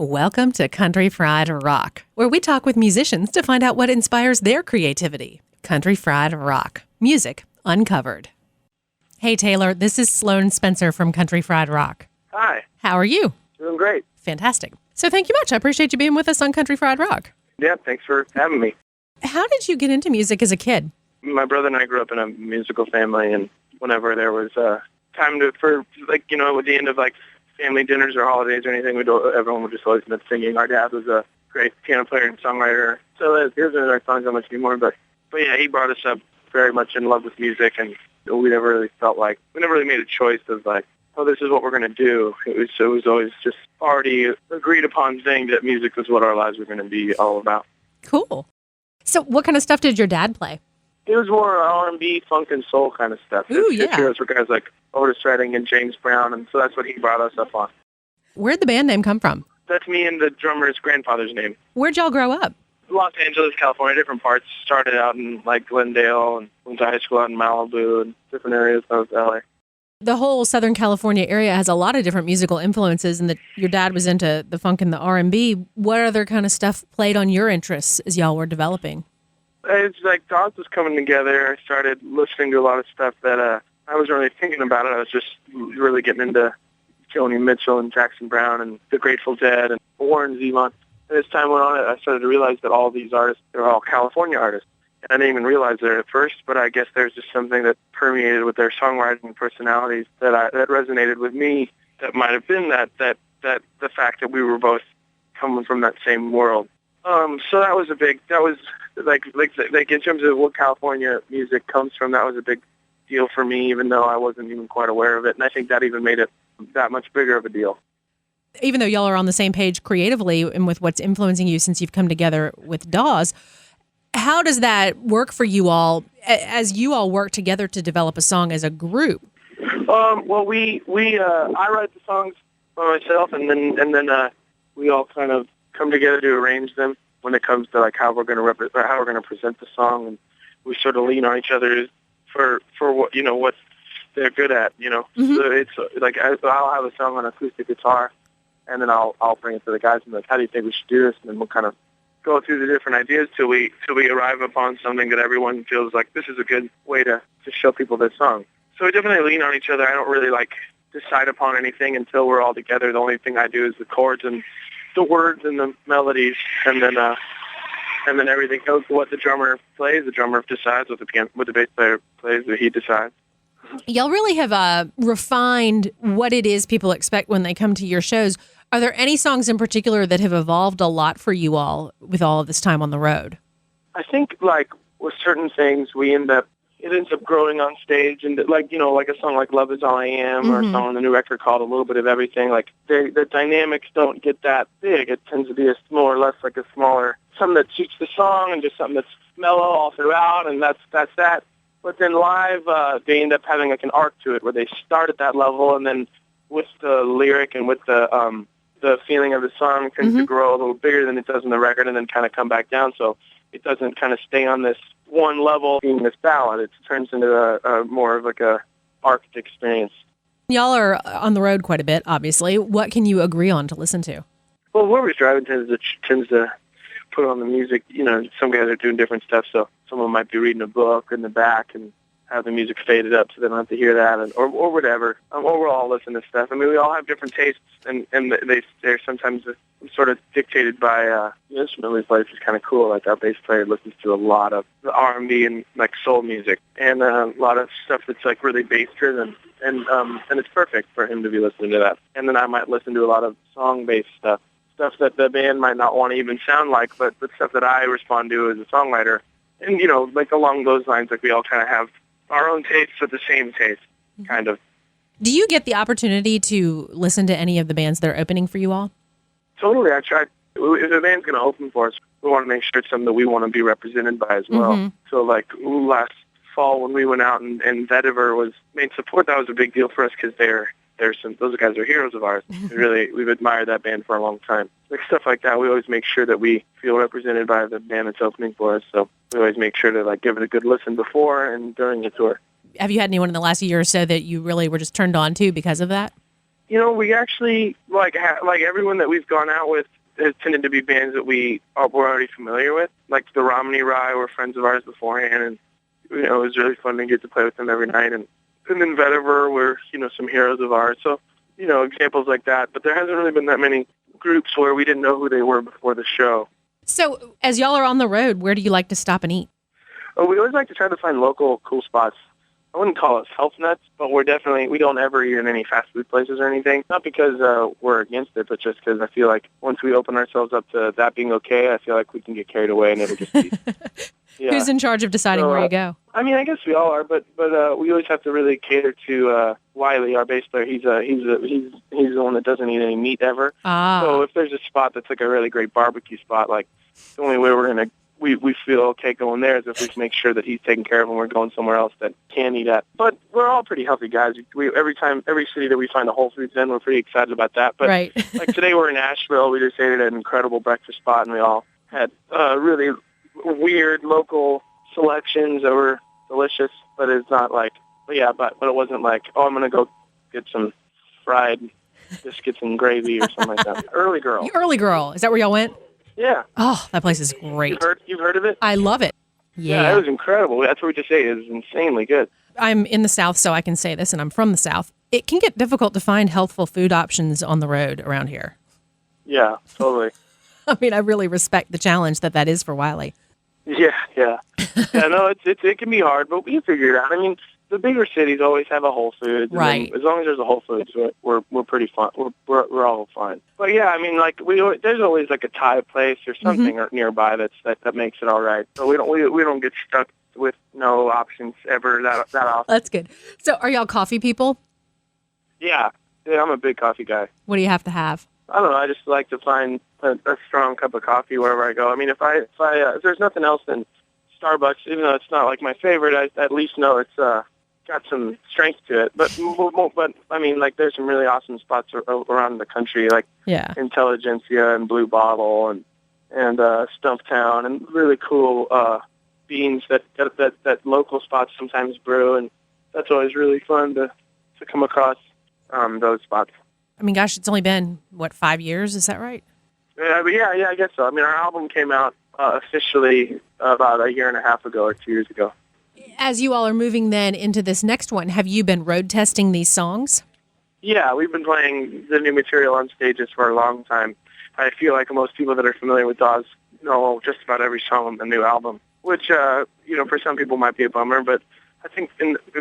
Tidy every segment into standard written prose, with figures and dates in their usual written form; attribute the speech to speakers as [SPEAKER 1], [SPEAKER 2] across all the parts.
[SPEAKER 1] Welcome to Country Fried Rock, where we talk with musicians to find out what inspires their creativity. Country Fried Rock, music uncovered. Hey, Taylor, this is Sloane Spencer from Country Fried Rock.
[SPEAKER 2] Hi.
[SPEAKER 1] How are you?
[SPEAKER 2] Doing great.
[SPEAKER 1] Fantastic. So thank you much. I appreciate you being with us on Country Fried Rock.
[SPEAKER 2] Yeah, thanks for having me.
[SPEAKER 1] How did you get into music as a kid?
[SPEAKER 2] My brother and I grew up in a musical family, and whenever there was time at the end of family dinners or holidays or anything, everyone would just always end up singing. Our dad was a great piano player and songwriter, so here's our songs not much anymore. But yeah, he brought us up very much in love with music, and we never really made a choice of oh, this is what we're going to do. It was always just already agreed upon thing that music was what our lives were going to be all about.
[SPEAKER 1] Cool. So what kind of stuff did your dad play?
[SPEAKER 2] It was more R&B, funk, and soul kind of stuff.
[SPEAKER 1] Ooh, yeah.
[SPEAKER 2] His heroes were guys like Otis Redding and James Brown, and so that's what he brought us up on.
[SPEAKER 1] Where'd the band name come from?
[SPEAKER 2] That's me and the drummer's grandfather's name.
[SPEAKER 1] Where'd y'all grow up?
[SPEAKER 2] Los Angeles, California, different parts. Started out in Glendale and went to high school out in Malibu and different areas of LA.
[SPEAKER 1] The whole Southern California area has a lot of different musical influences, and your dad was into the funk and the R&B. What other kind of stuff played on your interests as y'all were developing?
[SPEAKER 2] It's like Dawes was coming together. I started listening to a lot of stuff that I wasn't really thinking about it. I was just really getting into Joni Mitchell and Jackson Browne and the Grateful Dead and Warren Zevon. And as time went on, I started to realize that all these artists, they're all California artists. And I didn't even realize that at first, but I guess there's just something that permeated with their songwriting personalities that resonated with me. That might have been that the fact that we were both coming from that same world. So that was like in terms of what California music comes from, that was a big deal for me, even though I wasn't even quite aware of it. And I think that even made it that much bigger of a deal.
[SPEAKER 1] Even though y'all are on the same page creatively and with what's influencing you since you've come together with Dawes, how does that work for you all as you all work together to develop a song as a group?
[SPEAKER 2] Well, I write the songs by myself, and then we all kind of come together to arrange them when it comes to how we're going to present the song, and we sort of lean on each other for what what they're good at.
[SPEAKER 1] Mm-hmm.
[SPEAKER 2] So it's I'll have a song on acoustic guitar, and then I'll bring it to the guys and be like, how do you think we should do this? And then we'll kind of go through the different ideas till we arrive upon something that everyone feels like this is a good way to show people this song. So we definitely lean on each other. I don't really decide upon anything until we're all together. The only thing I do is the chords and the words and the melodies, and then everything goes to what the drummer plays. The drummer decides what the bass player plays, what he decides.
[SPEAKER 1] Y'all really have refined what it is people expect when they come to your shows. Are there any songs in particular that have evolved a lot for you all with all of this time on the road?
[SPEAKER 2] I think with certain things it ends up growing on stage, and like a song like Love Is All I Am, mm-hmm. or a song on the new record called A Little Bit of Everything, the dynamics don't get that big. It tends to be more or less like a smaller, something that suits the song and just something that's mellow all throughout, and that's that. But then live, they end up having an arc to it where they start at that level, and then with the lyric and with the feeling of the song tends
[SPEAKER 1] mm-hmm.
[SPEAKER 2] to grow a little bigger than it does in the record, and then kind of come back down. So it doesn't kind of stay on this one level being this ballad. It turns into a more of a arced experience.
[SPEAKER 1] Y'all are on the road quite a bit, obviously. What can you agree on to listen to?
[SPEAKER 2] Well, where we're driving tends to put on the music. Some guys are doing different stuff, so someone might be reading a book in the back and have the music faded up so they don't have to hear that, or whatever. Or we're all listening to stuff. I mean, we all have different tastes, and they're sometimes sort of dictated by the instrument we play, which is kind of cool. Like our bass player listens to a lot of R&B and soul music, and a lot of stuff that's really bass driven, and it's perfect for him to be listening to that. And then I might listen to a lot of song-based stuff that the band might not want to even sound like, but stuff that I respond to as a songwriter. And along those lines, we all kind of have our own tastes with the same taste, kind of.
[SPEAKER 1] Do you get the opportunity to listen to any of the bands that are opening for you all?
[SPEAKER 2] Totally. I try. If a band's going to open for us, we want to make sure it's something that we want to be represented by as well.
[SPEAKER 1] Mm-hmm.
[SPEAKER 2] So last fall when we went out and Vetiver was main support, that was a big deal for us because those guys are heroes of ours. We've admired that band for a long time. Stuff like that, we always make sure that we feel represented by the band that's opening for us. So we always make sure to give it a good listen before and during the tour.
[SPEAKER 1] Have you had anyone in the last year or so that you really were just turned on to because of that?
[SPEAKER 2] We actually, like everyone that we've gone out with has tended to be bands that we're already familiar with. Like the Romney Rye were friends of ours beforehand, and, it was really fun to get to play with them every night. And then Vetiver were, some heroes of ours. So, examples like that. But there hasn't really been that many groups where we didn't know who they were before the show.
[SPEAKER 1] So as y'all are on the road, where do you like to stop and eat?
[SPEAKER 2] Oh, we always like to try to find local cool spots. I wouldn't call us health nuts, but we don't ever eat in any fast food places or anything. Not because we're against it, but just because I feel like once we open ourselves up to that being okay, I feel like we can get carried away and it'll just be... Yeah.
[SPEAKER 1] Who's in charge of deciding where you go?
[SPEAKER 2] I mean, I guess we all are, but we always have to really cater to Wiley, our bass player. He's the one that doesn't eat any meat ever. So if there's a spot that's like a really great barbecue spot, like the only way we feel okay going there is if we can make sure that he's taken care of when we're going somewhere else that can eat at. But we're all pretty healthy guys. Every city that we find a Whole Foods in, we're pretty excited about that. But
[SPEAKER 1] right.
[SPEAKER 2] Like today we're in Asheville. We just ate at an incredible breakfast spot, and we all had really weird local selections that were delicious. But it's not like, but it wasn't like, I'm going to go get some fried biscuits and gravy or something like that. Early Girl.
[SPEAKER 1] Early Girl. Is that where y'all went?
[SPEAKER 2] Yeah.
[SPEAKER 1] Oh, that place is great.
[SPEAKER 2] You've heard of it?
[SPEAKER 1] I love it.
[SPEAKER 2] Yeah, it was incredible. That's what we just say. It was insanely good.
[SPEAKER 1] I'm in the South, so I can say this, and I'm from the South. It can get difficult to find healthful food options on the road around here.
[SPEAKER 2] Yeah, totally.
[SPEAKER 1] I mean, I really respect the challenge that is for Wiley.
[SPEAKER 2] Yeah. No, it can be hard, but we figure it out. I mean, the bigger cities always have a Whole Foods.
[SPEAKER 1] Right.
[SPEAKER 2] As long as there's a Whole Foods, we're pretty fine. We're all fine. But yeah, I mean, like there's always like a Thai place or something nearby that makes it all right. So we don't get stuck with no options ever that often.
[SPEAKER 1] That's good. So are y'all coffee people?
[SPEAKER 2] Yeah, I'm a big coffee guy.
[SPEAKER 1] What do you have to have?
[SPEAKER 2] I don't know. I just like to find a strong cup of coffee wherever I go. I mean, if there's nothing else than Starbucks, even though it's not like my favorite, I at least know it's got some strength to it. But I mean, like there's some really awesome spots around the country, like Intelligentsia and Blue Bottle and Stumptown, and really cool beans that local spots sometimes brew, and that's always really fun to come across those spots.
[SPEAKER 1] I mean, gosh, it's only been, 5 years? Is that right?
[SPEAKER 2] Yeah, I guess so. I mean, our album came out officially about a year and a half ago or 2 years ago.
[SPEAKER 1] As you all are moving then into this next one, have you been road testing these songs?
[SPEAKER 2] Yeah, we've been playing the new material on stages for a long time. I feel like most people that are familiar with Dawes know just about every song on the new album, which, for some people might be a bummer, but I think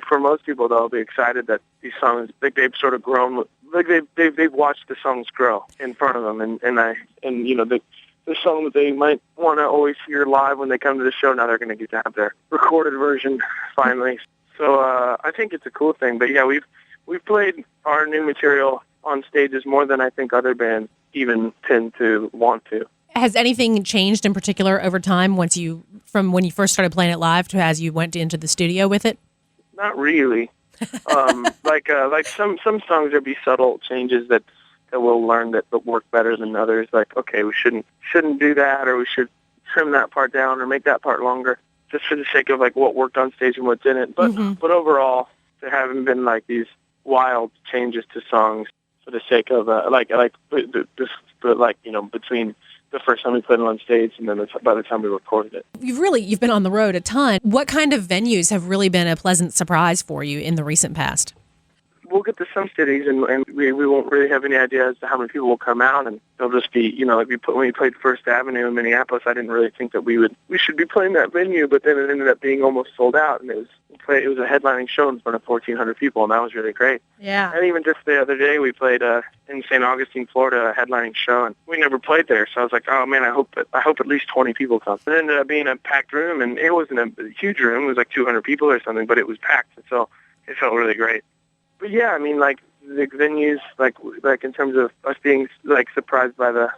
[SPEAKER 2] for most people, they'll be excited that these songs, they've sort of grown, they've watched the songs grow in front of them, and the song that they might want to always hear live when they come to the show, now they're going to get to have their recorded version finally. So I think it's a cool thing. But yeah, we've played our new material on stages more than I think other bands even tend to want to.
[SPEAKER 1] Has anything changed in particular over time from when you first started playing it live to as you went into the studio with it?
[SPEAKER 2] Not really. Like some songs there'll be subtle changes that we'll learn that work better than others. Like, okay, we shouldn't do that, or we should trim that part down or make that part longer, just for the sake of like what worked on stage and what didn't. But overall, there haven't been like these wild changes to songs for the sake of between the first time we played it on stage and then by the time we recorded it.
[SPEAKER 1] You've been on the road a ton. What kind of venues have really been a pleasant surprise for you in the recent past?
[SPEAKER 2] We'll get to some cities and we won't really have any idea as to how many people will come out, and they'll just be, like when we played First Avenue in Minneapolis, I didn't really think that we should be playing that venue, but then it ended up being almost sold out, and it was a headlining show in front of 1,400 people, and that was really great.
[SPEAKER 1] Yeah.
[SPEAKER 2] And even just the other day, we played in St. Augustine, Florida, a headlining show, and we never played there, so I was like, oh man, I hope at least 20 people come. It ended up being a packed room, and it wasn't a huge room, it was like 200 people or something, but it was packed, and so it felt really great. But yeah, I mean, like the venues, like in terms of us being like surprised by the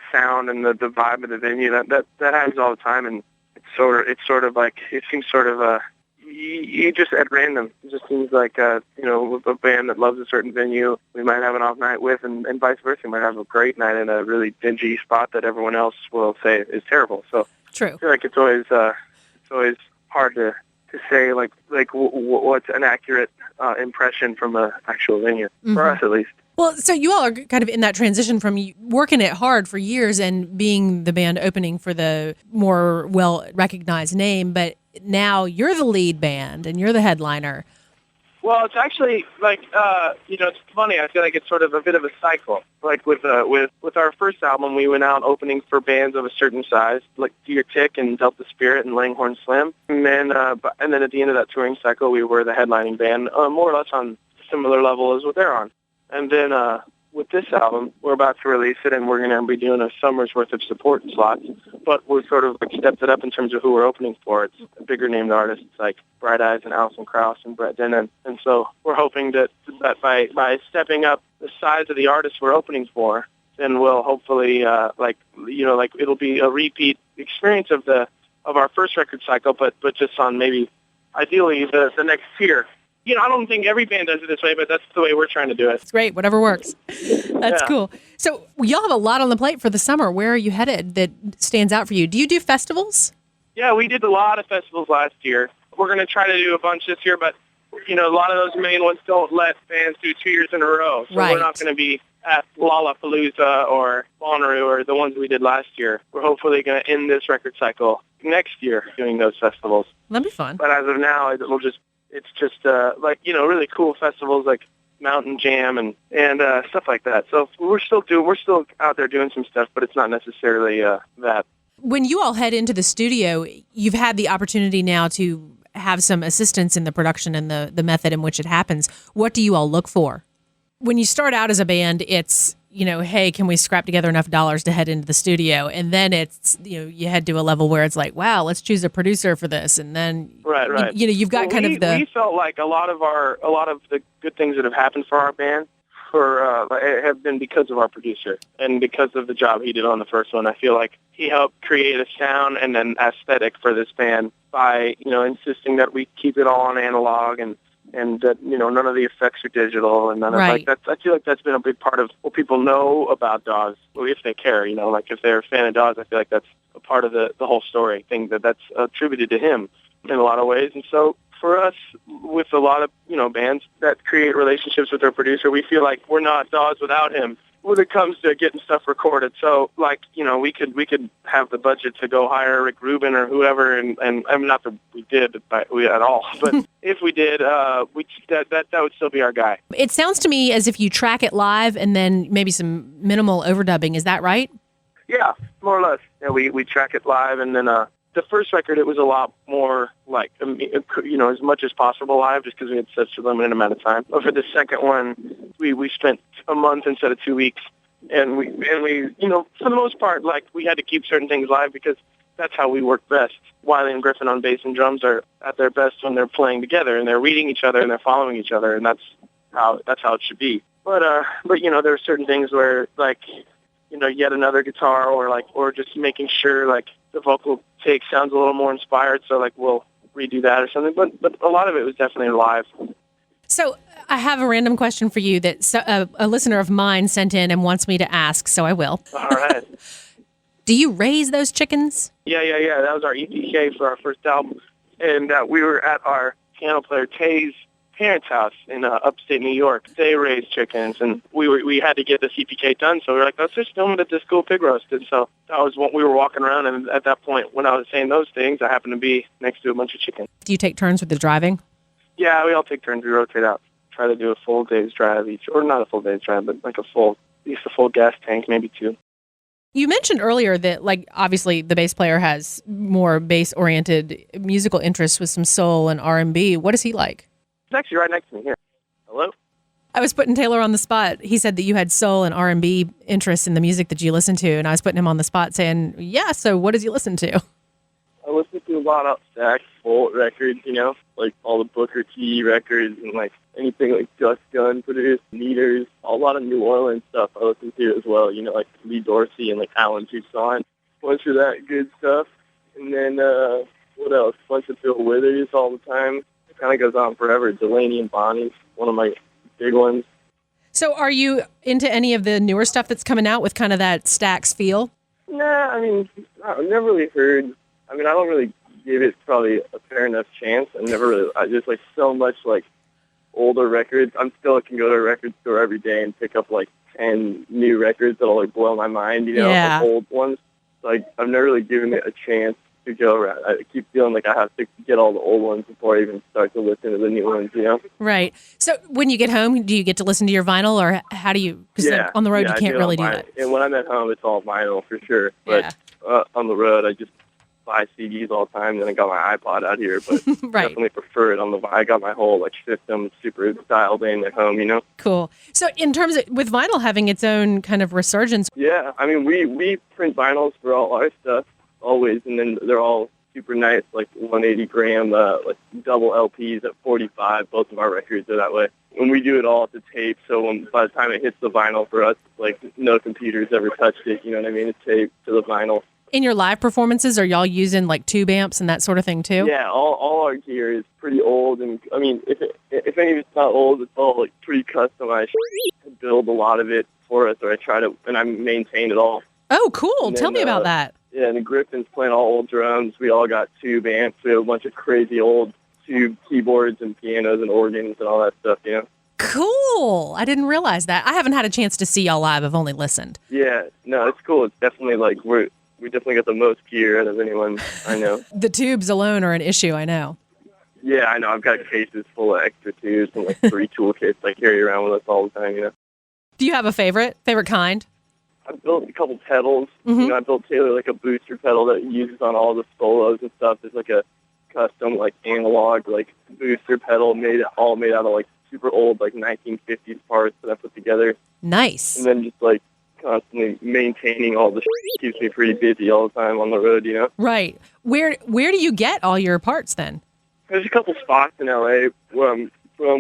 [SPEAKER 2] sound and the vibe of the venue, that happens all the time, and it seems sort of you just at random. It just seems like a band that loves a certain venue, we might have an off night with, and vice versa. We might have a great night in a really dingy spot that everyone else will say is terrible. So
[SPEAKER 1] true.
[SPEAKER 2] I feel like it's always hard to say like what's an accurate impression from an actual venue, for us at least.
[SPEAKER 1] Well, so you all are kind of in that transition from working it hard for years and being the band opening for the more well-recognized name, but now you're the lead band and you're the headliner.
[SPEAKER 2] Well, it's actually like, it's funny. I feel like it's sort of a bit of a cycle. Like with our first album, we went out opening for bands of a certain size, like Deer Tick and Delta Spirit and Langhorne Slim. And then at the end of that touring cycle, we were the headlining band, more or less on similar level as what they're on. And then with this album, we're about to release it, and we're going to be doing a summer's worth of support slots. But we've sort of stepped it up in terms of who we're opening for. It's bigger named artists like Bright Eyes and Alison Krauss and Brett Dennen. And so we're hoping that by stepping up the size of the artists we're opening for, then we'll hopefully it'll be a repeat experience of our first record cycle, but just on maybe ideally the next tier. I don't think every band does it this way, but that's the way we're trying to do it.
[SPEAKER 1] It's great. Whatever works. That's cool. So y'all have a lot on the plate for the summer. Where are you headed that stands out for you? Do you do festivals?
[SPEAKER 2] Yeah, we did a lot of festivals last year. We're going to try to do a bunch this year, but, a lot of those main ones don't let bands do 2 years in a row. So We're not going to be at Lollapalooza or Bonnaroo or the ones we did last year. We're hopefully going to end this record cycle next year doing those festivals.
[SPEAKER 1] That'd be fun.
[SPEAKER 2] But as of now, it's just really cool festivals like Mountain Jam and stuff like that. So we're still out there doing some stuff, but it's not necessarily that.
[SPEAKER 1] When you all head into the studio, you've had the opportunity now to have some assistance in the production and the method in which it happens. What do you all look for? When you start out as a band, it's, hey, can we scrap together enough dollars to head into the studio? And then it's, you head to a level where it's like, wow, let's choose a producer for this. And then,
[SPEAKER 2] right.
[SPEAKER 1] You've got
[SPEAKER 2] We felt like a lot of the good things that have happened for our band have been because of our producer and because of the job he did on the first one. I feel like he helped create a sound and an aesthetic for this band by, insisting that we keep it all on analog and that, none of the effects are digital and none of that. I feel like that's been a big part of what people know about Dawes, if they care, if they're a fan of Dawes, I feel like that's a part of the whole story thing that's attributed to him in a lot of ways. And so for us, with a lot of, bands that create relationships with their producer, we feel like we're not Dawes without him when it comes to getting stuff recorded. So, we could have the budget to go hire Rick Rubin or whoever, and I mean, not that we did at all, but if we did, that would still be our guy.
[SPEAKER 1] It sounds to me as if you track it live and then maybe some minimal overdubbing. Is that right?
[SPEAKER 2] Yeah, more or less. Yeah, we track it live, and then the first record, it was a lot more like, as much as possible live, just because we had such a limited amount of time. But for the second one, we spent a month instead of 2 weeks, and we for the most part, we had to keep certain things live because that's how we work best. Wiley and Griffin on bass and drums are at their best when they're playing together and they're reading each other and they're following each other, and that's how it should be. But there are certain things where yet another guitar or just making sure the vocal take sounds a little more inspired, so we'll redo that or something. But a lot of it was definitely live. So
[SPEAKER 1] I have a random question for you that a listener of mine sent in and wants me to ask, so I will.
[SPEAKER 2] All right.
[SPEAKER 1] Do you raise those chickens?
[SPEAKER 2] Yeah. That was our EPK for our first album, and we were at our piano player Tay's parents' house in upstate New York. They raised chickens, and we had to get the CPK done, so we were like, let's just film it at this cool pig roast. And so that was what we were walking around, and at that point, when I was saying those things, I happened to be next to a bunch of chickens.
[SPEAKER 1] Do you take turns with the driving?
[SPEAKER 2] Yeah, we all take turns. We rotate out. Try to do a full day's drive each, or not a full day's drive, but at least a full gas tank, maybe 2.
[SPEAKER 1] You mentioned earlier that, obviously the bass player has more bass-oriented musical interests with some soul and R&B. What is he like?
[SPEAKER 2] He's actually right next to me here. Hello?
[SPEAKER 1] I was putting Taylor on the spot. He said that you had soul and R&B interests in the music that you listen to, and I was putting him on the spot saying, yeah, so what does he listen to?
[SPEAKER 2] I listen to a lot of Stax Bolt records, all the Booker T records and anything Just Gun produced, Meters, a lot of New Orleans stuff I listen to as well, Lee Dorsey and Alan Toussaint. Bunch of that good stuff. And then, what else? Bunch of Bill Withers all the time. It kind of goes on forever. Delaney and Bonnie's one of my big ones.
[SPEAKER 1] So are you into any of the newer stuff that's coming out with kind of that Stax feel?
[SPEAKER 2] Nah, I've never really heard. I don't really give it probably a fair enough chance. I just so much older records. I can go to a record store every day and pick up like 10 new records that'll like blow my mind,
[SPEAKER 1] Yeah.
[SPEAKER 2] like old ones. So I've never really given it a chance to go around. I keep feeling like I have to get all the old ones before I even start to listen to the new ones.
[SPEAKER 1] Right. So when you get home, do you get to listen to your vinyl, or how do you? Because on the road, you can't really do that.
[SPEAKER 2] And when I'm at home, it's all vinyl for sure. But on the road, I just buy CDs all the time. Then I got my iPod out here, but
[SPEAKER 1] right.
[SPEAKER 2] definitely prefer it on the. I got my whole like system super dialed in at home.
[SPEAKER 1] Cool. So in terms of with vinyl having its own kind of resurgence.
[SPEAKER 2] Yeah, I mean we print vinyls for all our stuff always, and then they're all super nice, like 180 gram, like double LPs at 45. Both of our records are that way. And we do it all at the tape, so by the time it hits the vinyl for us, like no computer's ever touched it. You know what I mean? It's taped to the vinyl.
[SPEAKER 1] In your live performances, are y'all using like tube amps and that sort of thing too?
[SPEAKER 2] Yeah, all our gear is pretty old, and I mean, if any of it's not old, it's all like pretty customized. I build a lot of it for us, or I try to, and I maintain it all.
[SPEAKER 1] Oh, cool! Tell me about that.
[SPEAKER 2] Yeah, and the Griffin's playing all old drums. We all got tube amps. We have a bunch of crazy old tube keyboards and pianos and organs and all that stuff.
[SPEAKER 1] Cool. I didn't realize that. I haven't had a chance to see y'all live. I've only listened.
[SPEAKER 2] Yeah, no, it's cool. It's definitely like we definitely got the most gear out of anyone I know.
[SPEAKER 1] The tubes alone are an issue, I know.
[SPEAKER 2] Yeah, I know. I've got cases full of extra tubes and like 3 toolkits I carry around with us all the time.
[SPEAKER 1] Do you have a favorite kind?
[SPEAKER 2] I built a couple pedals.
[SPEAKER 1] Mm-hmm.
[SPEAKER 2] I built Taylor like a booster pedal that he uses on all the solos and stuff. It's like a custom like analog like booster pedal made out of like super old like 1950s parts that I put together.
[SPEAKER 1] Nice.
[SPEAKER 2] And then just like constantly maintaining all the keeps me pretty busy all the time on the road.
[SPEAKER 1] Right. Where do you get all your parts then?
[SPEAKER 2] There's a couple spots in LA from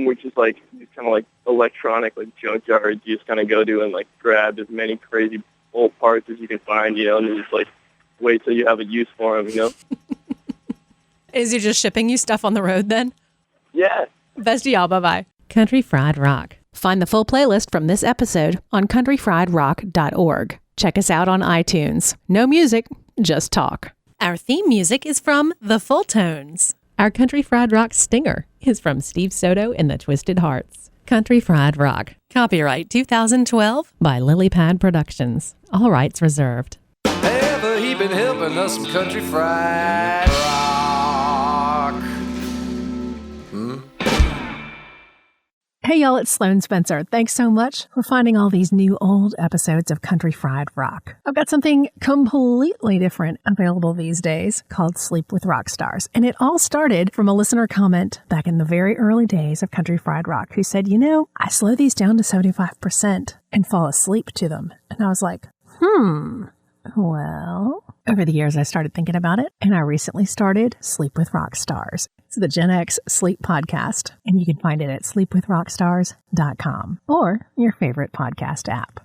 [SPEAKER 2] which is like kind of like electronic like junkyards. You just kind of go to and like grab as many crazy old parts as you can find, and then just like wait till you have a use for them.
[SPEAKER 1] Is he just shipping you stuff on the road then?
[SPEAKER 2] Yeah.
[SPEAKER 1] Best of y'all. Bye-bye. Country Fried Rock. Find the full playlist from this episode on countryfriedrock.org. Check us out on iTunes. No music, just talk. Our theme music is from The Full Tones. Our Country Fried Rock stinger is from Steve Soto and the Twisted Hearts. Country Fried Rock. Copyright 2012 by Lilypad Productions. All rights reserved.
[SPEAKER 3] Ever he been helping us some country fried rock?
[SPEAKER 1] Hey y'all, it's Sloane Spencer. Thanks so much for finding all these new old episodes of Country Fried Rock. I've got something completely different available these days called Sleep with Rock Stars. And it all started from a listener comment back in the very early days of Country Fried Rock who said, I slow these down to 75% and fall asleep to them. And I was like, well, over the years I started thinking about it, and I recently started Sleep with Rock Stars. It's the Gen X sleep podcast, and you can find it at sleepwithrockstars.com or your favorite podcast app.